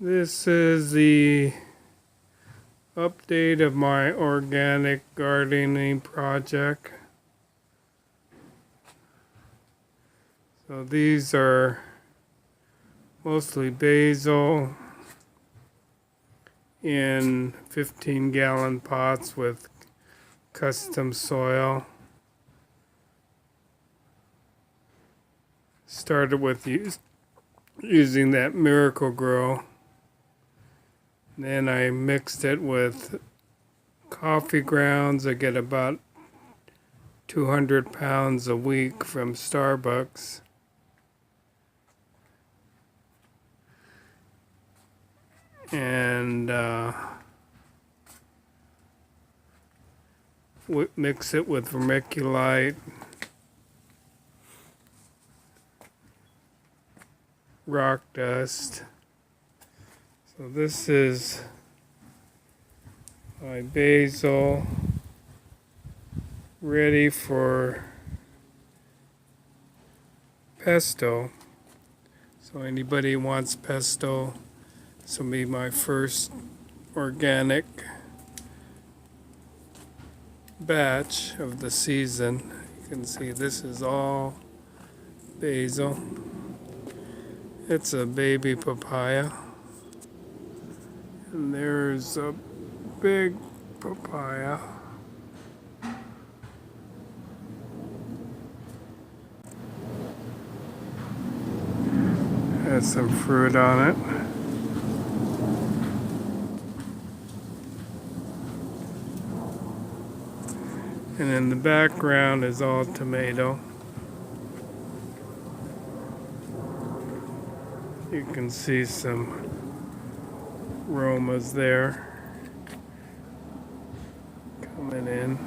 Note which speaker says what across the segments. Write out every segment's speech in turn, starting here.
Speaker 1: This is the update of my organic gardening project. So these are mostly basil in 15-gallon pots with custom soil. Started with using that Miracle-Gro. Then I mixed it with coffee grounds. I get about 200 pounds a week from Starbucks. And mix it with vermiculite, rock dust. So this is my basil ready for pesto. So anybody wants pesto, this will be my first organic batch of the season. You can see this is all basil. It's a baby papaya. And there's a big papaya. Has some fruit on it. And in the background is all tomato. You can see some aromas there coming in.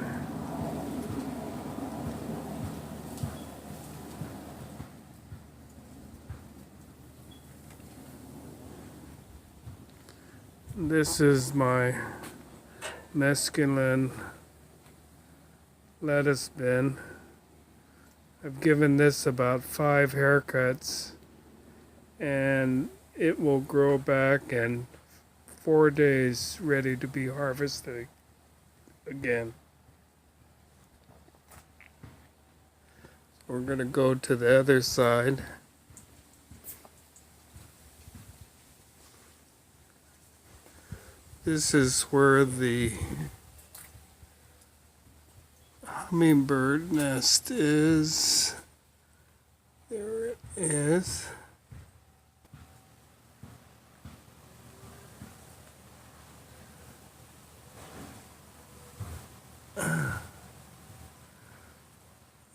Speaker 1: This is my mesclun lettuce bin. I've given this about 5 haircuts and it will grow back in 4 days, ready to be harvested again. We're going to go to the other side. This is where the hummingbird nest is. There it is.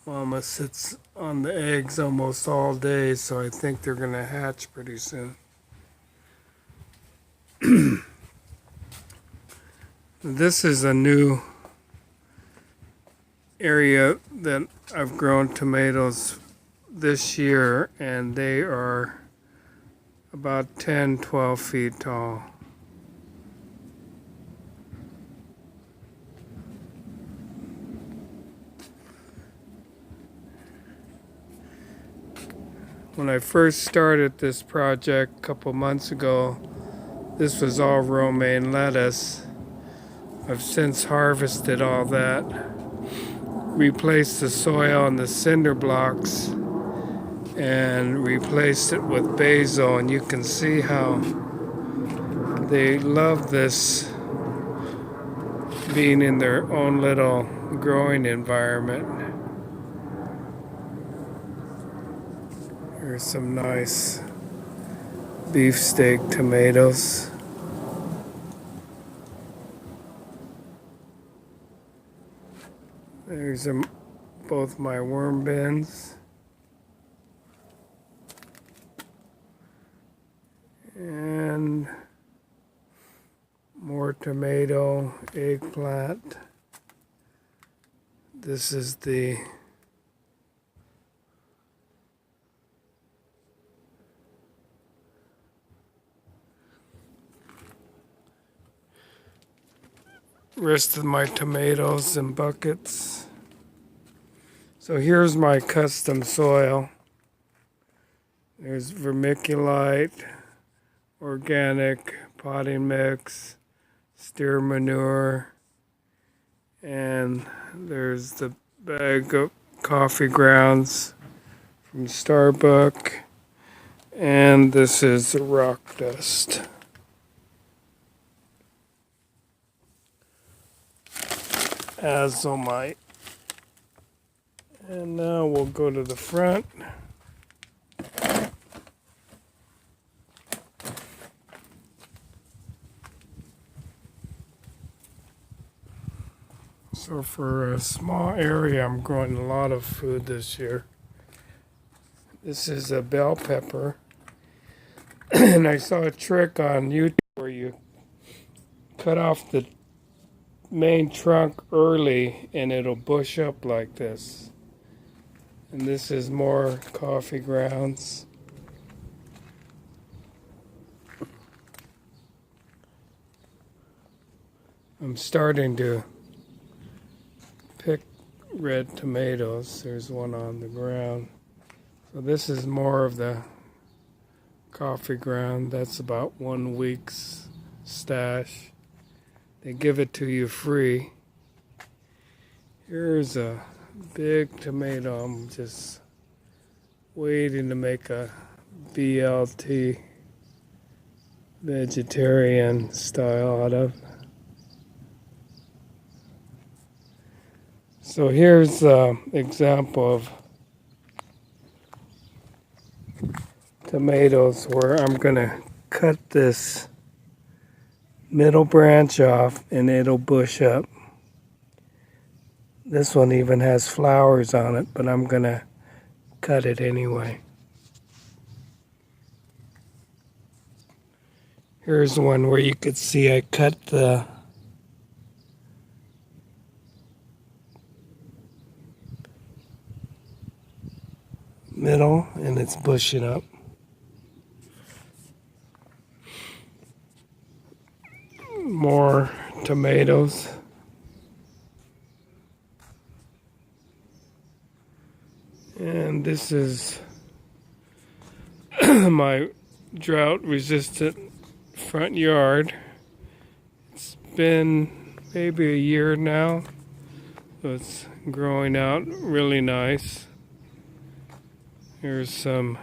Speaker 1: Mama sits on the eggs almost all day, so I think they're going to hatch pretty soon. This is a new area that I've grown tomatoes this year, and they are about 10-12 feet tall. When I first started this project a couple months ago, this was all romaine lettuce. I've since harvested all that, replaced the soil and the cinder blocks, and replaced it with basil, and you can see how they love this being in their own little growing environment. Here's some nice beefsteak tomatoes. There's both my worm bins. And more tomato, eggplant. This is the rest of my tomatoes in buckets. So here's my custom soil. There's vermiculite, organic potting mix, steer manure, and there's the bag of coffee grounds from Starbucks, and this is the rock dust. Azomite. And now we'll go to the front. So for a small area, I'm growing a lot of food this year. This is a bell pepper. And I saw a trick on YouTube where you cut off the main trunk early and it'll bush up like this. And this is more coffee grounds. I'm starting to pick red tomatoes. There's one on the ground. So this is more of the coffee ground. That's about 1 week's stash. They give it to you free. Here's a big tomato. I'm just waiting to make a BLT, vegetarian style, out of. So here's an example of tomatoes where I'm going to cut this middle branch off and it'll bush up. This one even has flowers on it, but I'm going to cut it anyway. Here's one where you could see I cut the middle and it's bushing up. More tomatoes. And this is my drought resistant front yard. It's been maybe a year now, so it's growing out really nice. Here's some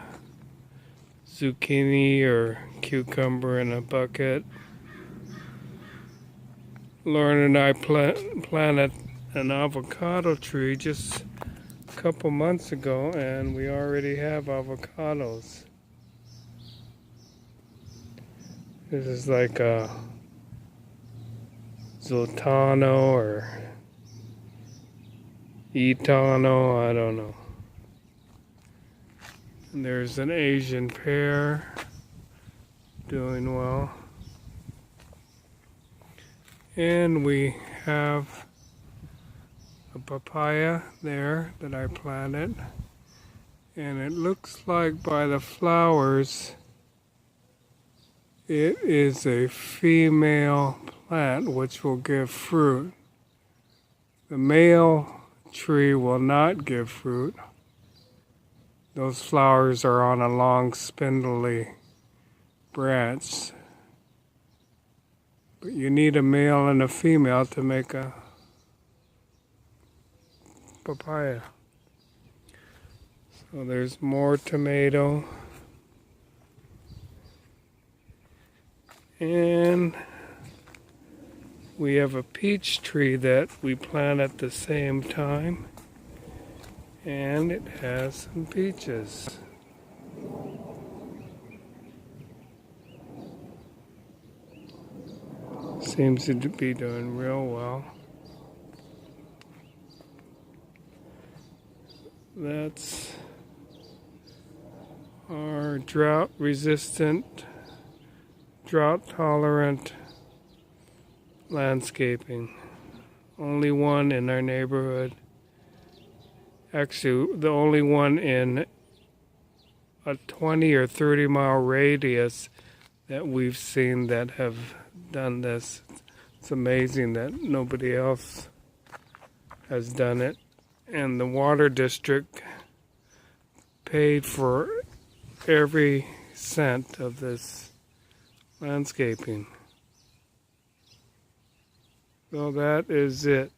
Speaker 1: zucchini or cucumber in a bucket. Lauren and I planted an avocado tree just a couple months ago, and we already have avocados. This is like a Zoltano or Etano, I don't know. And there's an Asian pear doing well. And we have a papaya there that I planted. And it looks like by the flowers, it is a female plant which will give fruit. The male tree will not give fruit. Those flowers are on a long spindly branch. But you need a male and a female to make a papaya. So there's more tomato. And we have a peach tree that we plant at the same time. And it has some peaches. Seems to be doing real well. That's our drought-resistant, drought-tolerant landscaping. Only one in our neighborhood. Actually, the only one in a 20 or 30 mile radius that we've seen that have done this. It's amazing that nobody else has done it. And the water district paid for every cent of this landscaping. So that is it.